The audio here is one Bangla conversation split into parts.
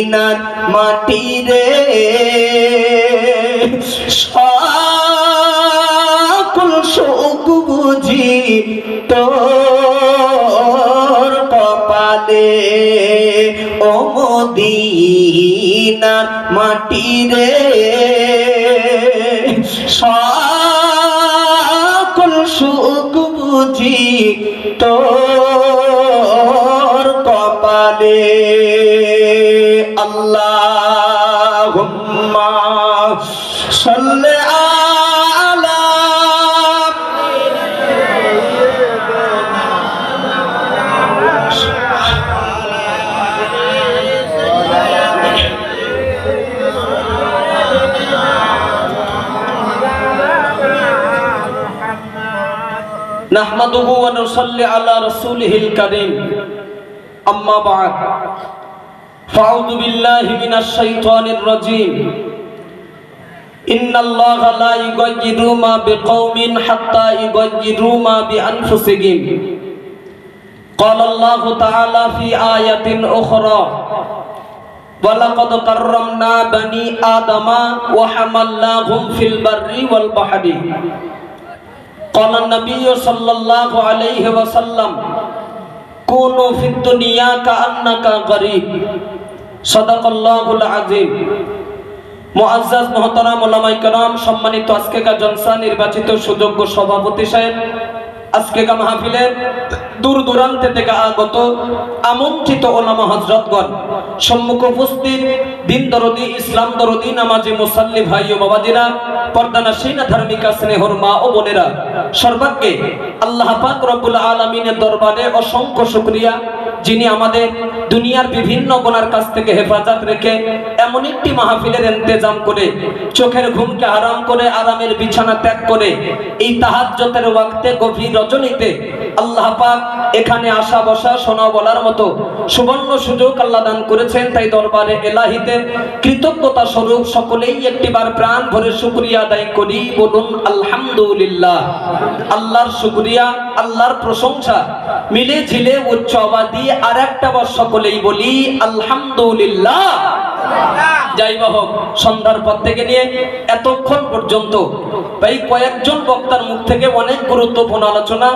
মদিনার মাটি রে সকল শোক বুঝি তোর কপালে ও মদিনার মাটি রে সকল শোক বুঝি তোর কপালে আল্লাহুম্মা সাল্লি আলা নাহমাদুহু ওয়া নুসাল্লি আলা রাসূলিহিল কারীম আম্মা বা'দ ফাউযু বিল্লাহি মিনাশ শাইতানির রাজীম ইন্নাল্লাহা লা ইউগাইয়িরু মা বিকওমিন হাত্তা ইউগাইয়িরু মা বিআনফুসিহিম ক্বালা আল্লাহু তাআলা ফি আয়াতিন উখরা ওয়া লাকাদ কাররামনা বানি আদামা ওয়া হামালনাহুম ফিল বাররি ওয়াল বাহরি قال النبي صلى الله عليه وسلم كونوا في الدنيا كأنك غريب صدق الله العظيم মুআজ্জাজ মুহতারাম উলামায়ে কেরাম সম্মানিত আজকেকার জলসা নির্বাচিত সুযোগ্য সভাপতি সাহেব আজকেকার মাহফিলের দূর দূরান্ত থেকে আগত আমন্ত্রিত ওলামা হযরতগণ সম্মুখ উপস্থিত দিন দরদি ইসলাম দরদি নামাজি মুসাল্লি ভাই ও বাবাজিরা পর্দানাশীন ধার্মিকা স্নেহর মা ও বোনেরা সর্বাগ্যে আল্লাহ পাক রব্বুল আলামিনের দরবারে অসংখ্য শুকরিয়া যিনি আমাদের দুনিয়ার বিভিন্ন গুনার কাছ থেকে হেফাজত রেখে এমন একটি মাহফিলের ইন্তজাম করে চোখের ঘুমকে হারাম করে আরামের বিছানা ত্যাগ করে এই তাহাজ্জুদের ওয়াক্তে গভীর রজনীতে আল্লাহ পাক এখানে আসা বসা শোনা বলার মতো সুবর্ণ সুযোগ আল্লাহ দান করেছেন তাই দরবারে ইলাহিতে কৃতজ্ঞতা স্বরূপ সকলেই একটিবার প্রাণ ভরে শুকরিয়া আদায় করি বলুন আলহামদুলিল্লাহ আল্লাহর শুকরিয়া আল্লাহর প্রশংসা মিলে ঝিলে উচ্চ আওয়াজ দিয়ে আরেকটা বার সকলেই বলি আলহামদুলিল্লাহ যাই হোক সন্ধ্যার পর থেকে নিয়ে এতক্ষণ পর্যন্ত ভাই কয়েকজন বক্তার মুখ থেকে অনেক গুরুত্বপূর্ণ আলোচনা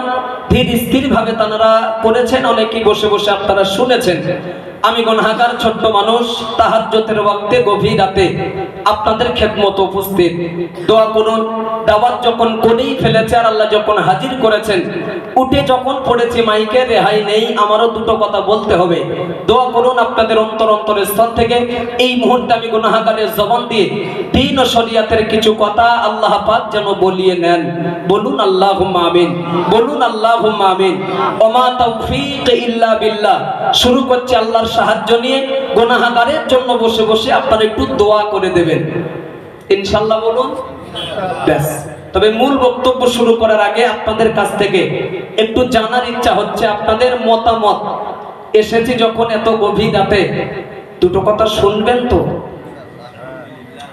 ধীর স্থির ভাবে তারা করেছেন অনেকেই বসে বসে আপনারা শুনেছেন আমি গুনাহগার ছোট্ট মানুষ তাহাজ্জুদের ওয়াক্তে গভীর রাতে আপনাদের খেদমত উপস্থিত দোয়া করুন দাওয়াত যখন করেই ফেলেছে আর আল্লাহ যখন হাজির করেছেন উঠে যখন পড়েছি মাইকে রেহাই নেই আমারও দুটো কথা বলতে হবে দোয়া করুন আপনাদের অন্তরের স্থল থেকে এই মুহূর্তে আমি গুনাহগারের জবান দিয়ে দ্বীন ও শরিয়াতের কিছু কথা আল্লাহ পাক যেন বলিয়ে নেন বলুন আল্লাহুম্মা আমিন বলুন আল্লাহুম্মা আমিন ওমা তাওফীক ইল্লা বিল্লাহ শুরু করছি আল্লাহর সাহায্য নিয়ে গুনাহগারের জন্য বসে বসে আপনারা একটু দোয়া করে দেবেন ইনশাআল্লাহ বলুন ব্যাস তবে মূল বক্তব্য শুরু করার আগে আপনাদের কাছ থেকে একটু জানার ইচ্ছা হচ্ছে আপনাদের মতামত এসেছি যখন এত গভীর রাতে দুটো কথা শুনবেন তো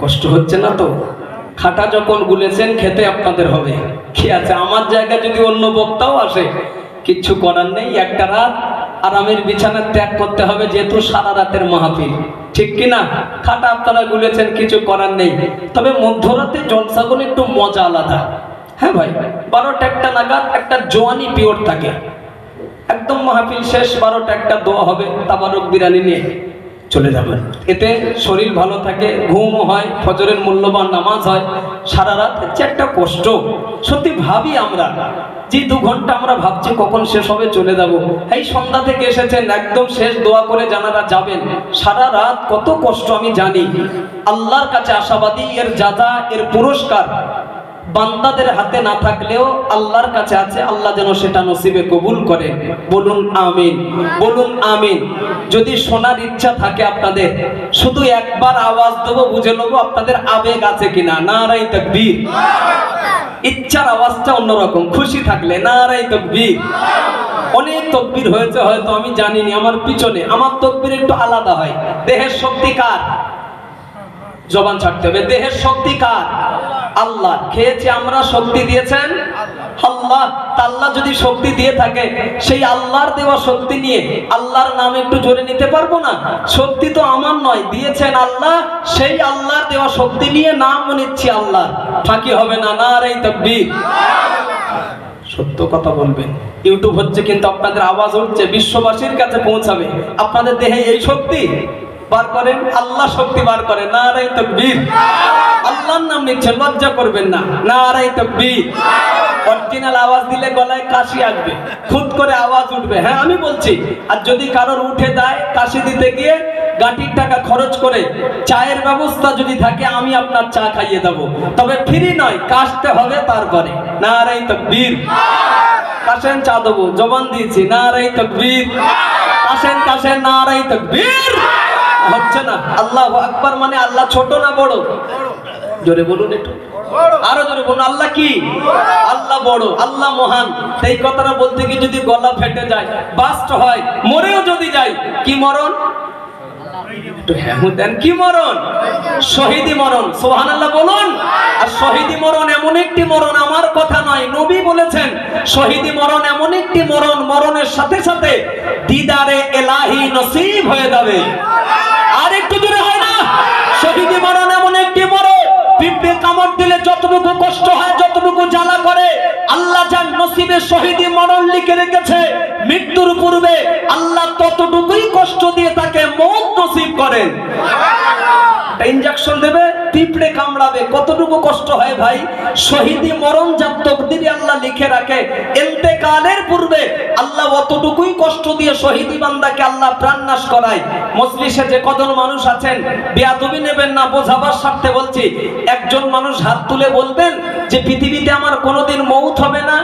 কষ্ট হচ্ছে না তো খাটা যখন গুলেছেন খেতে আপনাদের হবে কি আছে আমার জায়গায় যদি অন্য বক্তাও আসে কিচ্ছু করার নেই একটা রাত আরামের বিছানা ত্যাগ করতে হবে যেহেতু সারা রাতের মাহফিল ঠিক কিনা খাটা আপনারা গুলেছেন কিছু করার নেই তবে মধ্যরাতে জলসাগুলো একটু মজা আলাদা হ্যাঁ ভাই 12টা একটা নাগাদ একটা জোয়ানি পিওর থাকে একদম মাহফিল শেষ 12টা একটা দোয়া হবে তাবারক বিরানি নিয়ে চলে যাবেন এতে শরীর ভালো থাকে ঘুমও হয় ফজরের মূল্যবান নামাজ হয় সারা রাত হচ্ছে একটা কষ্ট সত্যি ভাবি আমরা যে 2 ঘন্টা আমরা ভাবছি কখন শেষ হবে চলে যাব এই সন্ধ্যা থেকে এসেছেন একদম শেষ দোয়া করে জানারা যাবেন সারা রাত কত কষ্ট আমি জানি আল্লাহর কাছে আশাবাদী এর জাযা এর পুরস্কার বান্দাদের হাতে না থাকলেও আল্লাহর কাছে আছে আল্লাহ যেন সেটা নসিবে কবুল করে বলুন আমিন বলুন আমিন যদি শোনার ইচ্ছা থাকে আপনাদের শুধু একবার আওয়াজ দেবো বুঝে নেবো আপনাদের আবেগ আছে কিনা নারায়ে তাকবীর ইচ্ছার আওয়াজটা অন্যরকম খুশি থাকলে নারায়ে তাকবীর অনেক তাকবীর হয়েছে হয়তো আমি জানিনি আমার পিছনে আমার তাকবীর একটু আলাদা হয় দেহের শক্তি কার জবান ছাড়তে হবে দেহের শক্তি কার আল্লাহ খেয়েছি আমরা শক্তি দিয়েছেন আল্লাহ, আল্লাহ যদি শক্তি দিয়ে থাকে, সেই আল্লাহর দেওয়া শক্তি নিয়ে আল্লাহর নাম একটু জোরে নিতে পারবো না? শক্তি তো আমার নয়, দিয়েছেন আল্লাহ, সেই আল্লাহর দেওয়া শক্তি নিয়ে নাম নিচ্ছি আল্লাহ। ফাঁকি হবে না। নারে তাকবীর। সত্য কথা বলবেন। ইউটিউব হচ্ছে কিন্তু আপনাদের আওয়াজ উঠছে, বিশ্ববাসীর কাছে পৌঁছাবে। আপনাদের দেহে এই শক্তি বার করেন, আল্লাহ শক্তি বার করেন। নারে তাকবীর। আল্লাহর নাম নিচ্ছেন, লজ্জা করবেন না। নারে তাকবীর। অরিজিনাল আওয়াজ দিলে গলায় কাশি আসবে, খুদ করে আওয়াজ উঠবে। হ্যাঁ, আমি বলছি। আর যদি কারোর উঠে যায় কাশি দিতে গিয়ে গাটির টাকা খরচ করে চায়ের ব্যবস্থা যদি থাকে, আমি আপনার চা খাইয়ে দেবো, তবে ফ্রি নয়, কাশতে হবে তারপরে। নারে তাকবীর। কাশেন, চা দেবো, জবান দিয়েছি। নারে তাকবীর। কাশেন কাশেন, নারে তাকবীর। হচ্ছে না। আল্লাহু আকবার মানে আল্লাহ ছোট না বড়? জোরে বলুন একটু, আরো জোরে বলুন। আল্লাহ কি? আল্লাহ বড়, আল্লাহ মহান। এই কথাটা বলতে গিয়ে যদি গলা ফেটে যায়, বাস্ট হয়, মরেও যদি যায়, কি মরণ? কি মরণ? শহীদি মরণ। সুবহানাল্লাহ বলুন। আর শহীদি মরণ এমন একটি মরণ, আমার কথা নয়, নবী বলেছেন শহীদি মরণ এমন একটি মরণ, মরণের সাথে সাথে দিদারে এলাহি নসিব হয়ে যাবে। আর একটু দূরে হয় না? শহীদি মরণ এমন একটি মরণ, পিঁপড়ে কামড় দিলে যতটুকু কষ্ট হয়, যতটুকু জ্বালা করে, আল্লাহ যার নসিবে শহীদি মরণ লিখে রেখেছে, মৃত্যুর পূর্বে আল্লাহ ততটুকুই কষ্ট দিয়ে তাকে মওত নসিব করেন। ইনজেকশন দেবে, পিঁপড়ে কামড়াবে, কতটুকু কষ্ট হয় ভাই? শহীদি মরণ যার তকদিরে আল্লাহ লিখে রাখে, ইন্তেকালের পূর্বে আল্লাহ অতটুকুই কষ্ট দিয়ে শহীদি বান্দাকে আল্লাহ প্রাণনাশ করায়। মজলিসে যে কজন মানুষ আছেন, বেয়াদবি নেবেন না, বোঝাবার স্বার্থে বলছি। একজন মানুষ হাত তুলে বলবেন যে পৃথিবীতে আমার কোনোদিন মওত হবে না।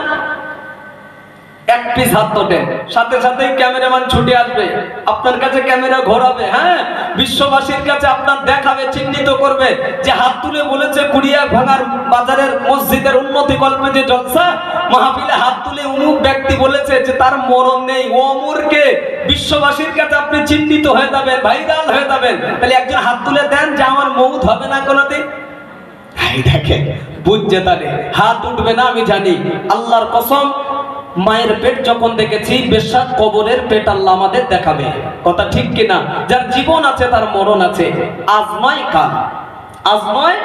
এক পিস হাত তোলেন, সাথে সাথেই ক্যামেরাম্যান ছুটে আসবে, আপনার কাছে ক্যামেরা ঘোরাবে। হ্যাঁ, বিশ্ববাসীর কাছে আপনার দেখাবে, চিহ্নিত করবে যে হাত তুলে বলেছে কুড়িয়া ভাঙার বাজারের মসজিদের উন্নতি কল্পে যে জলসা মাহফিলে হাত তুলে অমুক ব্যক্তি বলেছে যে তার মরণ নেই, ও অমরকে। বিশ্ববাসীর কাছে আপনি চিহ্নিত হয়ে যাবেন, ভাইরাল হয়ে যাবেন। তাহলে একজন হাত তুলে দেন যে আমার মওত হবে না কোনোদিন। দেখেন, বুঝছে তাহলে হাত উঠবে না, আমি জানি। আল্লাহর কসম, মায়ের পেট যখন দেখেছি, বেশ্যার কবরের পেট আল্লাহ আমাদের দেখাবে। কথা ঠিক কিনা? যার জীবন আছে তার মরণ আছে। আজ নয় কাল, আজ নয়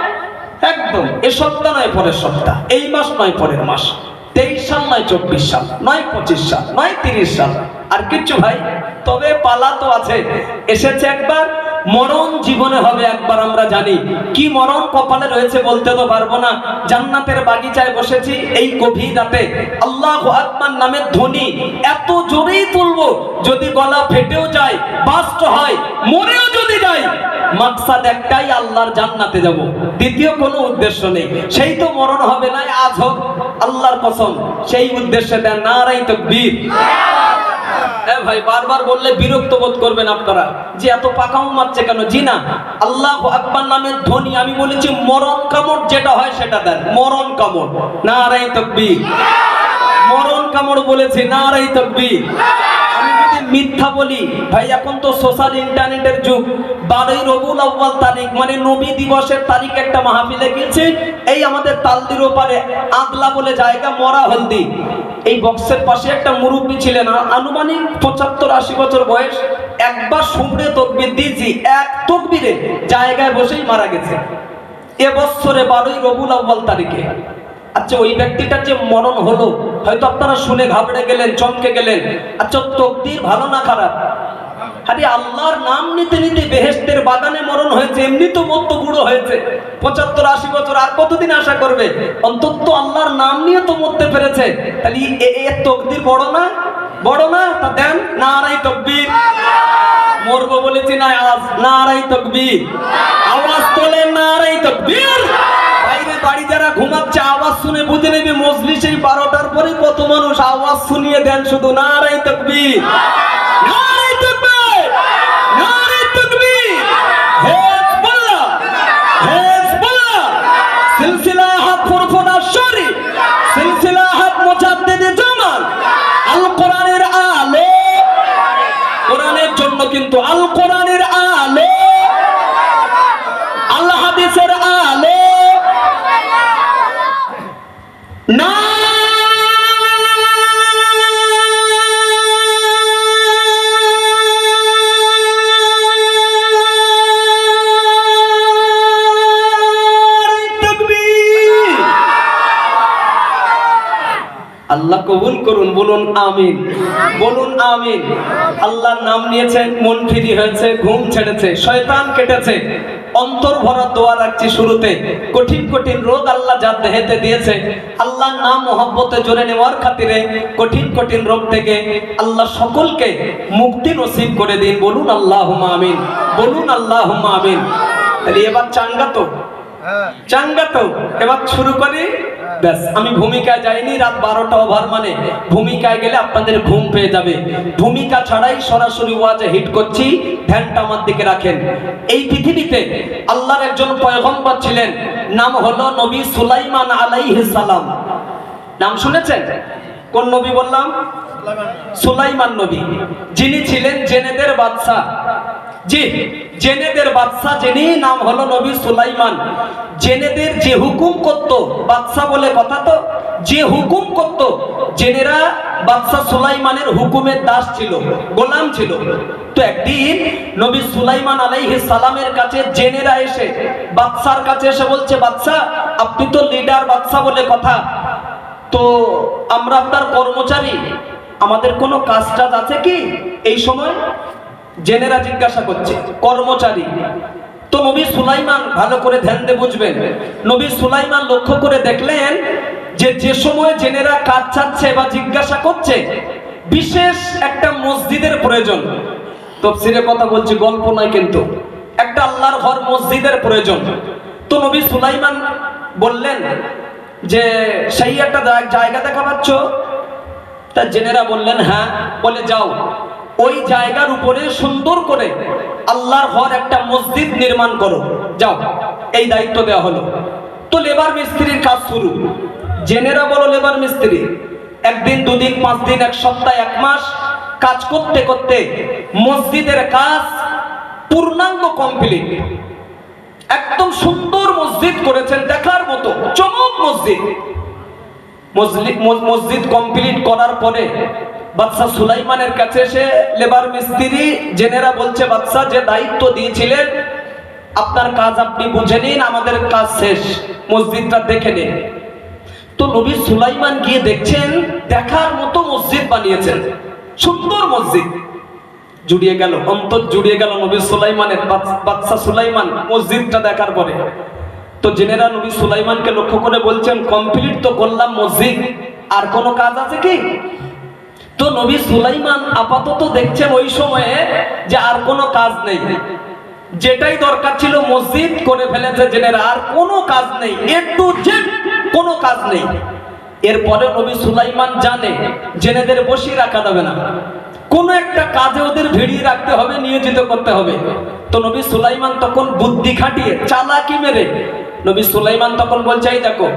একদম, এ সপ্তাহ নয় পরের সপ্তাহ, এই মাস নয় পরের মাস, 23 সাল নয় 24 সাল নয় 25 সাল নয় 30 সাল, আর কিচ্ছু ভাই। তবে পালা তো আছে, এসেছে একবার, মরণ জীবনে হবে একবার। আমরা জানি কি মরণ কপালে রয়েছে বলতে তো পারবো না। জান্নাতের বাগিচায় বসেছি এই গভীর রাতে, আল্লাহু আকবার নামের ধ্বনি এত জোরেই তুলবো, যদি গলা ফেটেও যায়, বাস্ট হয়, মরেও যদি যাই, মাকসাদ একটাই, আল্লাহর জান্নাতে যাব। দ্বিতীয় কোনো উদ্দেশ্য নেই। সেই তো মরণ হবে না, আজ হোক, আল্লাহর কসম, সেই উদ্দেশ্যে দেন। নারে তাকবীর। ভাই, বারবার বললে বিরক্ত বোধ করবেন আপনারা যে এত পাকাও মারছে কেন। জি না, আল্লাহু আকবার নামের ধ্বনি, আমি বলেছি মরণ কামড় যেটা হয় সেটা দেন। মরণ কামড়। নারে তাকবীর। মরণ কামড় বলেছি। নারে তাকবীর। আমি যদি মিথ্যা বলি ভাই, এখন তো সোশ্যাল ইন্টারনেটের যুগ। 12 রবিউল আউয়াল তারিখ মানে নবী দিবসের তারিখ একটা মাহফিলে গেছে, এই আমাদের তালদির ওপারে আগলা বলে জায়গা, মরা হলদি। এই বক্সের পাশে একটা মুরব্বী ছিলেন, আনুমানিক 75-80 বছর বয়স। একবার সুমড়ে তকবীর দিয়েছি, এক তকবীরে জায়গায় বসেই মারা গেছে এ বছরে 12 রবিউল আউয়াল তারিখে। আচ্ছা, ওই ব্যক্তিটার যে মরণ হলো, হয়তো আপনারা শুনে ঘাবড়ে গেলেন, চমকে গেলেন। আচ্ছা, তকদির ভালো না খারাপ? আরে আল্লাহর নাম নিতে নিতে বেহেশতের বাগানে মরণ হয়েছে, এমনি তো মত বুড়ো হয়েছে, 75-80 বছর, আর কতদিন আশা করবে? অন্তত আল্লাহর নাম নিয়ে তো মরতে পেরেছে। তাহলে এ তকদির বড় না? বড় না? তা দেন নারে তাকবীর। মরবো বলেছি না আজ? নারে তাকবীর। আওয়াজ তোলেন, নারে তাকবীর। বাইরে বাড়ি যারা ঘুমাচ্ছে, আওয়াজ শুনে বুঝে নেবে মজলিসের 12টার পরে কত মানুষ। আওয়াজ শুনিয়ে দেন শুধু, নারে তাকবীর। নারে তাকবীর। নারে তাকবীর। হিজবুল্লাহ। হিজবুল্লাহ। সিলসিলাহাত ফুরফুরা শরীফ, সিলসিলাহাত মুজাদ্দিদে জামান, আল কোরআনের আলো, কোরআনের জন্য কিন্তু, আল কোরআনের আলো, আল হাদিসের আলো। নারে আল্লাহ কবুল করুন, বলুন আমিন, বলুন আমিন। আল্লাহর নাম নিয়েছেন, মন ফ্রি হয়েছে, ঘুম ছেড়েছে, শয়তান কেটেছে। অন্তর ভরা দোয়া রাখছি শুরুতে, কঠিন কঠিন রোগ আল্লাহ যা দেহেতে দিয়েছে, আল্লাহর নাম মহব্বতে জোরে নেওয়ার খাতিরে কঠিন কঠিন রোগ থেকে আল্লাহ সকলকে মুক্তি নসিব করে দিন। বলুন আল্লাহুম্মা আমিন, বলুন আল্লাহুম্মা আমিন। তাহলে এবার চাঙ্গা তো, চাঙ্গা তো, এবার শুরু করি। ব্যাস, আমি ভূমিকায় যাইনি, রাত 12টা ওভার মানে ভূমিকায় গেলে আপনাদের ঘুম পেয়ে যাবে। ভূমিকা ছাড়াই সরাসরি ওয়াজে হিট করছি, ধ্যানটা আমার দিকে রাখেন। এই পৃথিবীতে আল্লাহর একজন পয়গম্বর ছিলেন, নাম হলো নবী সুলাইমান আলাইহিস সালাম। নাম শুনেছেন? কোন নবী বললাম? সুলাইমান নবী, যিনি ছিলেন জেনেদের বাদশা। জি, জেনেদের বাদশা যিনি, নাম হলো নবী সুলাইমান। জেনেদের যে হুকুম করত, বাদশা বলে কথা তো, যে হুকুম করত, জেনেরা বাদশা সুলাইমানের হুকুমের দাস ছিল, গোলাম ছিল। তো একদিন নবী সুলাইমান আলাইহিস সালামের কাছে জেনেরা এসে বাদশার কাছে এসে বলছে, বাদশা আপনি তো লিডার, বাদশা বলে কথা, তো আমরা আপনার কর্মচারী, আমাদের কোনো কাজ টাজ আছে কি? এই সময় জেনেরা জিজ্ঞাসা করছে, কর্মচারী। তো নবী সুলাইমান, ভালো করে ধ্যান দিয়ে বুঝবেন, নবী সুলাইমান লক্ষ্য করে দেখলেন যে যে সময় জেনেরা কাজ চাচ্ছে বা জিজ্ঞাসা করছে, বিশেষ একটা মসজিদের প্রয়োজন। তাফসীরের কথা বলছি, গল্প নয় কিন্তু, একটা আল্লাহর ঘর মসজিদের প্রয়োজন। তো নবী সুলাইমান বললেন যে সেই একটা জায়গা দেখা পাচ্ছ? তা জেনেরা বললেন হ্যাঁ। বলে যাও, ওই জায়গার উপরে সুন্দর করে আল্লাহর ঘর একটা মসজিদ নির্মাণ করো, যাও। এই দায়িত্ব দেওয়া হলো। তো লেবার মিস্ত্রির কাজ শুরু। জেনেরা বলো লেবার মিস্ত্রি, একদিন, দুদিন, 5 দিন, এক সপ্তাহ, 1 মাস কাজ করতে করতে মসজিদের কাজ পূর্ণাঙ্গ কমপ্লিট। একদম সুন্দর মসজিদ করেছেন, দেখার মতো চমক মসজিদ। মসজিদ কমপ্লিট করার পরে বাদশা সুলাইমানের কাছে এসে লেবার মিস্ত্রি জেনেরা বলছে, বাদশা যে দায়িত্ব দিয়েছিলেন আপনার কাজ আপনি বুঝে নিন, আমাদের কাজ শেষ, মসজিদটা দেখে নিন। তো নবী সুলাইমান গিয়ে দেখছেন, দেখার মতো মসজিদ বানিয়েছেন, সুন্দর মসজিদ। জুড়িয়ে গেল, অন্তর জুড়িয়ে গেল নবী সুলাইমানের। বাদশা সুলাইমান মসজিদটা দেখার পরে তো জেনেরা নবী সুলাইমানকে লক্ষ্য করে বলছেন, কমপ্লিট তো করলাম মসজিদ, আর কোনো কাজ আছে কি? তো নবী সুলাইমান আপাতত দেখছেন ওই সময়ে যে আর কোনো কাজ নেই, যেটাই দরকার ছিল মসজিদ করে ফেলেছে জেনেরা, আর কোনো কাজ নেই, এ টু জেড কোনো কাজ নেই। এরপরে নবী সুলাইমান জানে জেনেদের বসিয়ে রাখা যাবে না, কোনো একটা কাজে ওদের ভিড়িয়ে রাখতে হবে, নিয়োজিত করতে হবে। তো নবী সুলাইমান তখন বুদ্ধি খাটিয়ে, চালাকি মেরে, নবী সুলাইমান তখন বলছে, এই দেখো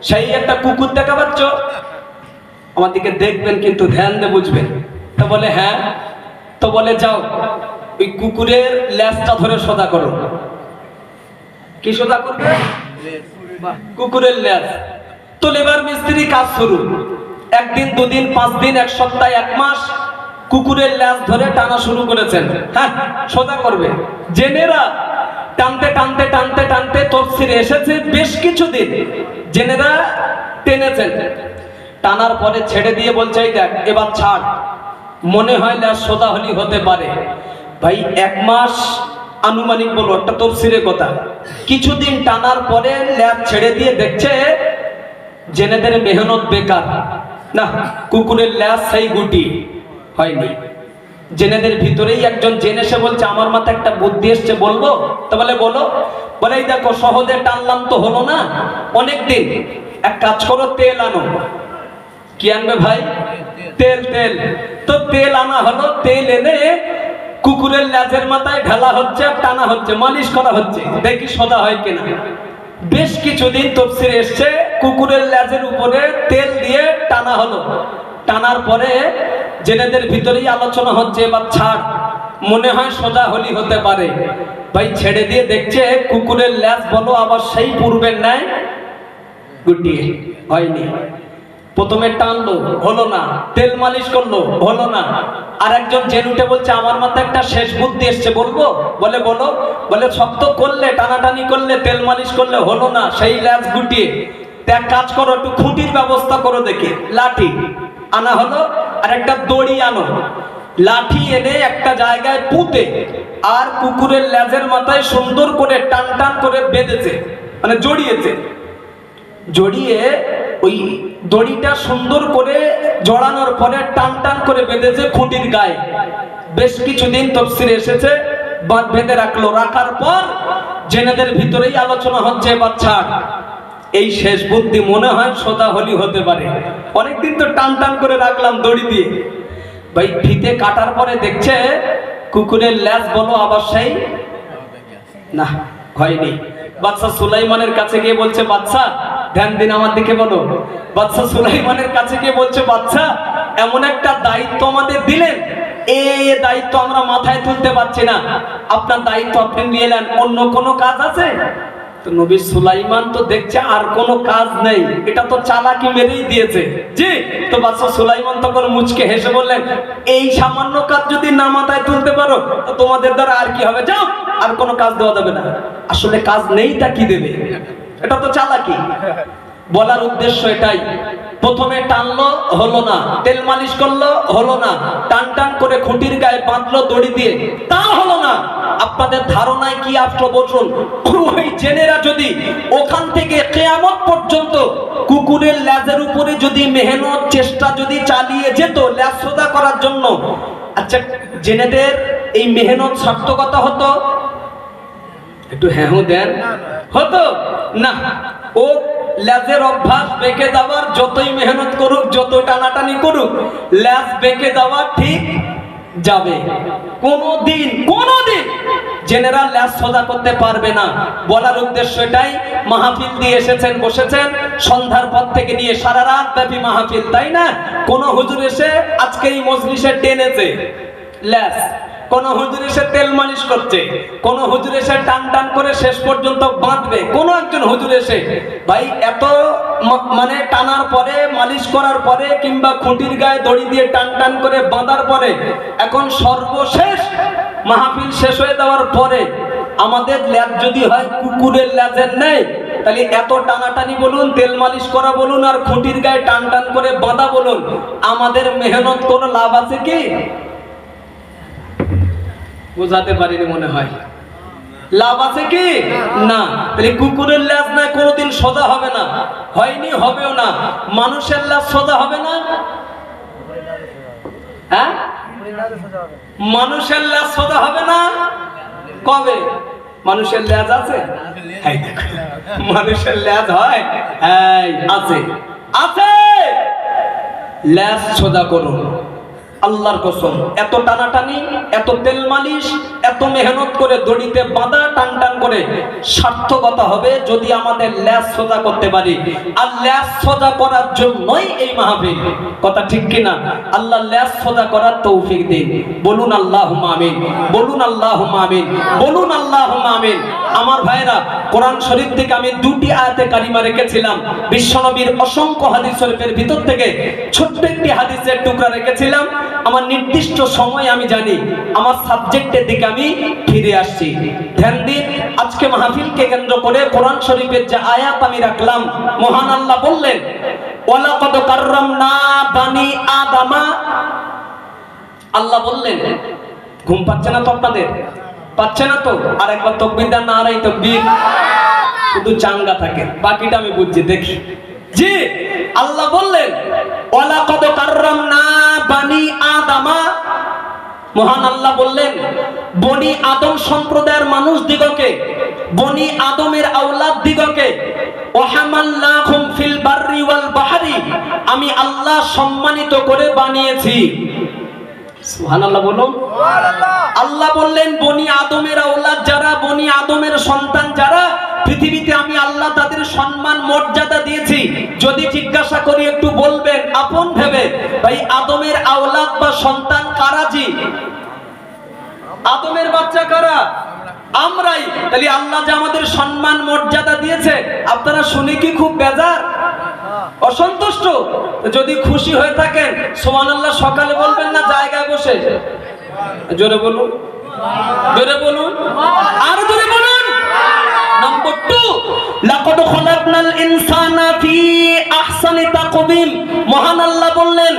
সেই একটা কুকুর দেখা পাচ্ছ, আমার দিকে দেখবেন কিন্তু ধ্যান দিয়ে বুঝবেন। তো বলে হ্যাঁ। তো বলে যাও, ওই কুকুরের লেজটা ধরে সোজা করো। কি সোজা করবে? কুকুরের লেজ। তো লেবার মিস্ত্রি কাজ শুরু। 1 দিন, 2 দিন, 5 দিন, 1 সপ্তাহ, 1 মাস কুকুরের লেজ ধরে টানা শুরু করেছেন। হ্যাঁ, সোজা করবে। জেনেরা টানতে টানতে টানতে টানতে তাফসীরে এসেছে বেশ কিছুদিন জেনেরা টেনেছেন। টানার পরে ছেড়ে দিয়ে বলছে, এই দেখ এবার ছাড়, মনে হয় লেজ সোজা হলি হতে পারে। ভাই 1 মাস আনুমানিক বলো, একটা তাফসীরের কথা। কিছুদিন টানার পরে লেজ ছেড়ে দিয়ে দেখছে জেনেদের মেহনত বেকার, না কুকুরের লেজ সেই গুটি হয়নি। জেনেদের ভিতরেই একজন জেন এসে বলছে, আমার মাথায় একটা বুদ্ধি এসছে, বলবো? তো বলে বলো। বলে এই দেখো সহজে টানলাম তো হলো না, অনেকদিন, এক কাজ করো, তেল আনো। কি আনবে ভাই? তেল। তেল। তো তেল আনা হলো। তেল এনে কুকুরের লেজের মাথায় ঢালা হচ্ছে, আর টানা হচ্ছে, মালিশ করা হচ্ছে, দেখি সোজা হয় কিনা। বেশ কিছুদিন তাফসীরে এসছে কুকুরের লেজের উপরে তেল দিয়ে টানা হলো। টানার পরে জেনেদের ভিতরেই আলোচনা হচ্ছে, এবার ছাড়, মনে হয় সোজা হলি হতে পারে। ভাই ছেড়ে দিয়ে দেখছে কুকুরের লেজ বলো আবার সেই পূর্বের ন্যায় গুটিয়ে হয়নি। প্রথমে টানলো, হলো না, তেল মালিশ করলো, হলো না। আর একজন জেন উঠে বলছে, আমার মাথায় একটা শেষ বুদ্ধি এসছে, বলবো? বলে বলো। বলে শক্ত করলে, টানাটানি করলে, তেল মালিশ করলে হলো না, সেই লেজ গুটিয়ে। এক কাজ করো, একটু খুঁটির ব্যবস্থা করো দেখে। লাঠি আনা হলো আর একটা দড়ি আনো। লাঠি এনে একটা জায়গায় পুঁতে আর কুকুরের লেজের মাথায় সুন্দর করে টান টান করে বেঁধেছে, মানে জড়িয়েছে। জড়িয়ে ওই দড়িটা সুন্দর করে জড়ানোর পরে টান টান করে বেঁধেছে খুঁটির গায়ে। বেশ কিছুদিন তাফসীরে এসেছে, বাঁধ বেঁধে রাখলো। রাখার পর জেনেদের ভিতরেই আলোচনা হচ্ছে, বাচ্চা এই শেষ বুদ্ধি মনে হয় সোজা হলি হতে পারে। অনেকদিন তো টান টান করে রাখলাম দড়ি দিয়ে। ভাই ফিতে কাটার পরে দেখছে কুকুরের লেজ বলো আবার সেই না, হয়নি। বাদশা সুলাইমানের কাছে গিয়ে বলছে, বাদশা ধ্যান দিন আমার দিকে বলো। বাদশা সুলাইমানের কাছে গিয়ে বলছে, বাদশা এমন একটা দায়িত্ব আমাদের দিলেন, এই দায়িত্ব আমরা মাথায় তুলতে পারছি না, আপনার দায়িত্ব আপনি নিয়ে নেন, অন্য কোনো কাজ আছে? তো নবী সুলাইমান তো দেখছে আর কোনো কাজ নেই, এটা তো চালাকি মেরেই দিয়েছে। জি। তো বাদশা সুলাইমান তখন মুচকে হেসে বললেন, এই সামান্য কাজ যদি না মাথায় তুলতে পারো তো তোমাদের দ্বারা আর কি হবে, যাও, আর কোনো কাজ দেওয়া যাবে না। আসলে কাজ নেই তা কি দেবে, এটা তো চালাকি। বলার উদ্দেশ্য এটাই, প্রথমে টানলো হলো না, তেল মালিশ করলো হলো না, টান টান করে খুঁটির গায়ে বাঁধলো দড়ি দিয়ে, তা হলো না। আপনাদের ধারণায় কি আসলো বলুন? ওই জেনেরা যদি ওখান থেকে কিয়ামত পর্যন্ত কুকুরের লেজের উপরে যদি মেহনত চেষ্টা যদি চালিয়ে যেত লেজ সোজা করার জন্য, আচ্ছা জেনেদের এই মেহনত সার্থকতা হতো? একটু হ্যাঁ দেন, হতো না। ও লেজের অভ্যাস বেঁকে যাওয়ার, যতই মেহনত করুক, যত টানাটানি করুক, লেজ বেঁকে যাওয়া ঠিক যাবে। কোনদিন জেনারেল লেজ সোজা করতে পারবে না। বলার উদ্দেশ্য এটাই, মাহফিল দিয়ে এসেছেন, বসেছেন সন্ধ্যার পর থেকে নিয়ে সারা রাত ব্যাপী মাহফিল, তাই না? কোন হুজুর এসে আজকে এই মজলিসে টেনেছে লেজ, কোন হুজুর এসে তেল মালিশ করছে, কোন হুজুর এসে টান টান করে শেষ পর্যন্ত বাঁধবে, কোন একজন হুজুর এসে ভাই এত মানে টানার পরে, মালিশ করার পরে, কিংবা খুঁটির গায়ে দড়ি দিয়ে টান টান করে বাঁধার পরে, এখন সর্বশেষ মাহফিল শেষ হয়ে যাওয়ার পরে আমাদের লেজ যদি হয় কুকুরের লেজের নেই, তাহলে এত টানাটানি বলুন, তেল মালিশ করা বলুন, আর খুঁটির গায়ে টান টান করে বাঁধা বলুন, আমাদের মেহনত কোনো লাভ আছে কি? বোঝাতে পারিনি মনে হয়। লাভ আছে কি? না। তাহলে কুকুরের লেজ না কোনোদিন সোজা হবে না, হয়নি, হবেও না। মানুষের লেজ সোজা হবে না? হ্যাঁ, মানুষের লেজ সোজা হবে না। কবে? মানুষের লেজ আছে? মানুষের লেজ হয়? আছে, আছে। লেজ সোজা করুন, আল্লাহর কসম। এত টানাটানি, এত তেল মালিশ, এত মেহনত করে দড়িতে বাঁধা, টান টান করে, সার্থকতা হবে যদি আমাদের লেজ সোজা করতে পারি। আর লেজ সোজা করার জন্যই এই মাহফিল, কথা ঠিক কিনা? আল্লাহ লেজ সোজা করার তৌফিক দিন। বলুন আল্লাহুম্মা আমিন, বলুন আল্লাহুম্মা আমিন, বলুন আল্লাহুম্মা আমিন। আমার ভাইরা, কোরআন শরীফ থেকে আমি দুটি আয়াতে কারিমা রেখেছিলাম। বিশ্বনবীর অসংখ্য হাদিস শরীফের ভিতর থেকে ছোট্ট একটি হাদিসের টুকরা রেখেছিলাম। আমার নির্দিষ্ট সময় আমি জানি, আমার সাবজেক্টের দিকে আমি ফিরে আসছি। ধ্যান দিন, আজকে মাহফিলকে কেন্দ্র করে কোরআন শরীফের যে আয়াত আমি রাখলাম, মহান আল্লাহ বললেন, ওয়ালাকাদ কাররামনা বানি আদামা। আল্লাহ বললেন, ঘুম পাচ্ছে না তো আপনাদের? পাচ্ছে না তো? আর একবার তাকবীর দেন, নারায়ে তাকবীর। শুধু চাঙ্গা থাকে, বাকিটা আমি বুঝছি, দেখি। জি, আল্লাহ বললেন, ওয়ালাকাদ কাররামনা বানি আদামা। মহান আল্লাহ বললেন, বনি আদম সম্প্রদায়ের মানুষ দিগকে, বনি আদমের আওলাদ দিগকে, ওয়াহামাল্লাহুম ফিল বাররি ওয়াল বাহরি, আমি আল্লাহ সম্মানিত করে বানিয়েছি। সুবহানাল্লাহ বলুন। আল্লাহ বললেন, বনি আদমের আওলাদ যারা, বনি আদমের সন্তান যারা, পৃথিবীতে আমি আল্লাহ তাদের সম্মান মর্যাদা দিয়েছি। যদি জিজ্ঞাসা করি একটু বলবেন আপন ভেবে, ভাই আদমের আওলাদ বা সন্তান কারা? জি, আদমের বাচ্চা কারা? আমরাই। তাহলে আল্লাহ যে আমাদের সম্মান মর্যাদা দিয়েছে, আপনারা শুনে কি খুব বেজার, অসন্তুষ্ট? যদি খুশি হয়ে থাকেন সুবহানাল্লাহ সকালে বলবেন না জায়গায় বসে? জোরে বলুন, জোরে বলুন, আর জোরে বলুন। নম্বর 2, লাকাদ খালাকনাল ইনসানা ফি আহসানি তাকওয়িম। মহান আল্লাহ বললেন,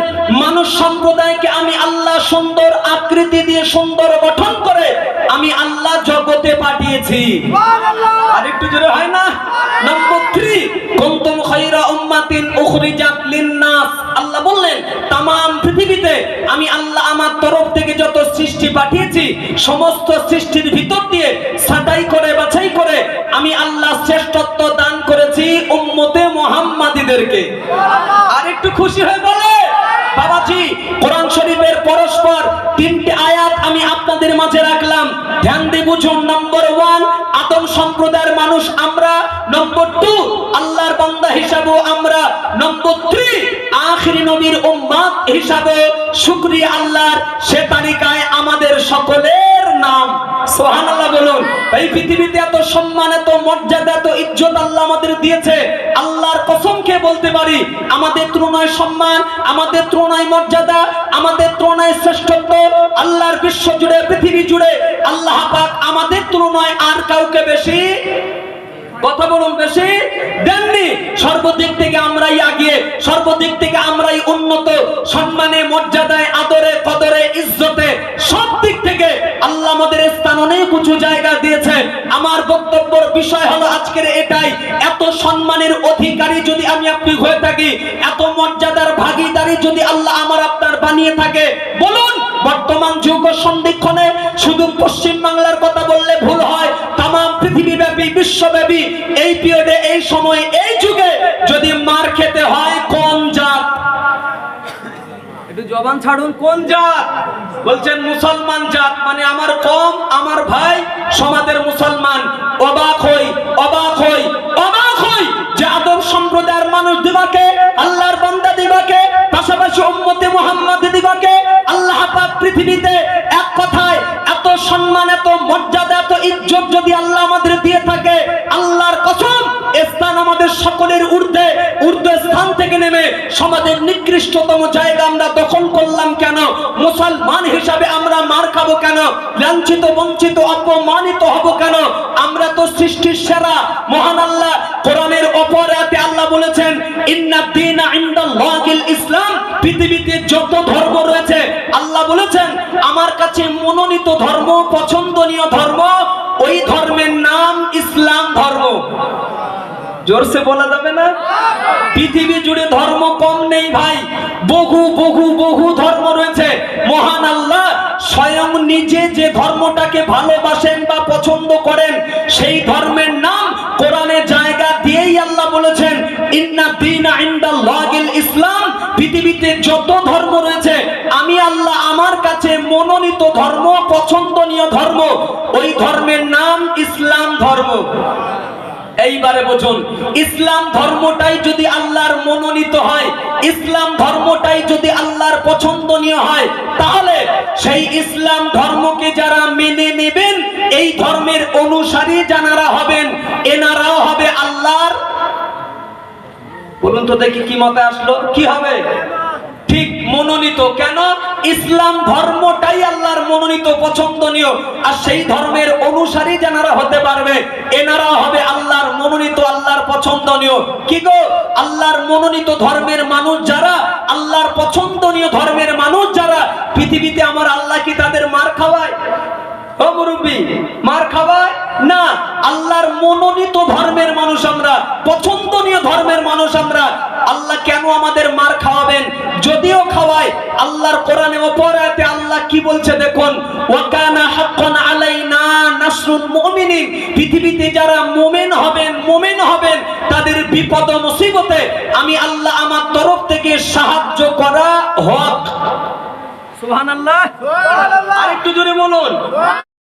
মানুষ সম্প্রদায়কে আমি আল্লাহ সুন্দর আকৃতি দিয়ে সুন্দর গঠন করে আমি আল্লাহ জগতে পাঠিয়েছি। সুবহানাল্লাহ। আরেকটু জোরে হয় না? নম্বর 3, কুনতুম খায়রা উম্মাতিন উখরিজাত লিন-নাস। আল্লাহ বললেন, तमाम পৃথিবীতে আমি আল্লাহ আমার তরফ থেকে যত সৃষ্টি পাঠিয়েছি সমস্ত সৃষ্টির ভিতর দিয়ে ছাঁটাই করে বাছাই করে আমি আল্লাহ শ্রেষ্ঠত্ব দান করেছি উম্মতে মুহাম্মাদীদেরকে। আর একটু খুশি হয়ে বলে বাবাজি, কোরআন শরীফের পরস্পর 3টি আয়াত আমি আপনাদের মাঝে রাখলাম, ধ্যান দিয়ে বুঝুন। নম্বর 1, আদম সম্প্রদায়ের মানুষ আমরা। নম্বর 2, আল্লাহর বান্দা হিসাবেও আমরা। নম্বর 3, আখিরি নবীর উম্মত হিসাবে শুকরিয়া আল্লাহর, সে তালিকায় আমাদের সকলের নাম। সুবহানাল্লাহ বলুন। এই পৃথিবীতে এত সম্মান, এত মর্যাদা, এত ইজ্জত আল্লাহ আমাদের দিয়েছে, আল্লাহর কসম খেয়ে বলতে পারি আমাদের তুলনায় সম্মান, আমাদের তুলনায় মর্যাদা, আমাদের তুলনায় শ্রেষ্ঠত্ব আল্লাহর বিশ্ব জুড়ে, পৃথিবী জুড়ে আল্লাহ পাক আমাদের তুলনায় আর কাউকে বেশি, কথা বলুন, বেশি দেননি। সর্বদিক থেকে আমরাই আগে, সর্বদিক থেকে আমরাই উন্নত, সম্মানে, মর্যাদায়, আদরে, কদরে, ইজ্জতে, সব দিক থেকে আল্লাহ আমাদের স্থান অনেক উঁচু জায়গা দিয়েছে। আমার বক্তব্যের বিষয় হলো আজকের এটাই, এত সম্মানের অধিকারী যদি আমি আপনি হয়ে থাকি, এত মর্যাদার ভাগীদারি যদি আল্লাহ আমার আপনার বানিয়ে থাকে, বলুন বর্তমান যুগ সন্ধিক্ষণে শুধু পশ্চিম বাংলার কথা বললে ভুল হয়, তাম পৃথিবীব্যাপী, বিশ্বব্যাপী এই পিরিয়ডে, এই সময়ে, এই যুগে যদি মার খেতে হয় কোন জাত, একটু জবান ছাড়ুন, কোন জাত? বলছেন মুসলমান জাত, মানে আমার কম, আমার ভাই সমাজের মুসলমান। অবাক হই, অবাক হই, অবাক হই যে আদম সম্প্রদায়ের মানুষ দিবাকে, আল্লাহর বান্দা দিবাকে, পাশাপাশি উম্মতে মুহাম্মাদী দিবাকে আল্লাহ পাক পৃথিবীতে এক কথায় এত সম্মান, এত মর্যাদা, এত ইজ্জত যদি আল্লাহ আমাদের দিয়ে থাকে, আল্লাহর কসম স্থান আমাদের সকলের ঊর্ধ্বে, ঊর্ধ্ব স্থান থেকে নেমে সমাজের নিকৃষ্টতম জায়গা আমরা দখল করলাম কেন? মুসলমান হিসাবে আমরা মার খাবো কেন? লাঞ্ছিত, বঞ্চিত, অপমানিত হব কেন? আমরা তো সৃষ্টির সেরা। মহান আল্লাহ কোরআনের অপর আয়াতে আল্লাহ বলেছেন, ইন্নাদ দীনা ইনদাল্লাহিল ইসলাম। পৃথিবীতে যত ধর্ম রয়েছে আল্লাহ বলেছেন আমার কাছে মনোনীত ধর্ম, পছন্দনীয় ধর্ম, ওই ধর্মের নাম ইসলাম ধর্ম। জোরসে বলা যাবে না? পৃথিবী জুড়ে ধর্ম কম নেই ভাই, বহু বহু বহু ধর্ম রয়েছে। মহান আল্লাহ স্বয়ং নিজে যে ধর্মটাকে ভালোবাসেন বা পছন্দ করেন সেই ধর্মের নাম কোরআনে জায়গা দিয়েই আল্লাহ বলেছেন, ইন্নাদ দীনা ইনদাল্লাহিল ইসলাম। পৃথিবীতে যত ধর্ম রয়েছে আমি আল্লাহ আমার কাছে মনোনীত ধর্ম, পছন্দনীয় ধর্ম, ওই ধর্মের নাম ইসলাম ধর্ম। এইবারে বুঝুন, ইসলাম ধর্মটাই যদি আল্লাহর মনোনীত হয়, ইসলাম ধর্মটাই যদি আল্লাহর পছন্দনীয় হয়, তাহলে সেই ইসলাম ধর্মকে যারা মেনে নেবেন, এই ধর্মের অনুসারী যারা হবেন, এনারাও হবে আল্লাহর, বলুন তো দেখি কি মতে আসলো, কি হবে? ঠিক মনোনীত। কেন? ইসলাম ধর্মটাই আল্লাহর মনোনীত, পছন্দনীয়, আর সেই ধর্মের অনুসারী যারা হতে পারবে এনারা হবে আল্লাহর মনোনীত, আল্লাহর পছন্দনীয়। কি গো, আল্লাহর মনোনীত ধর্মের মানুষ যারা, আল্লাহর পছন্দনীয় ধর্মের মানুষ যারা, পৃথিবীতে আমার আল্লাহ কি তাদের মার খাওয়ায়? ও মুরব্বি, মার খাওয়ায় না। আল্লাহর মনোনীত ধর্মের মানুষ আমরা, পছন্দনীয় ধর্মের মানুষ আমরা। আল্লাহ কেন আমাদের মার খাওয়াবেন? যদিও খাওয়ায়, আল্লাহর কোরআনে অপর আয়াতে আল্লাহ কি বলছে দেখুন, ওয়া কানা হাক্কান আলাইনা নাসরুল মুমিনিন। পৃথিবীতে যারা মুমিন হবেন, মুমিন হবেন, তাদের বিপদ ও মুসিবতে আমি আল্লাহ আমার তরফ থেকে সাহায্য করা হক। সুবহানাল্লাহ, সুবহানাল্লাহ। আরেকটু জোরে বলুন।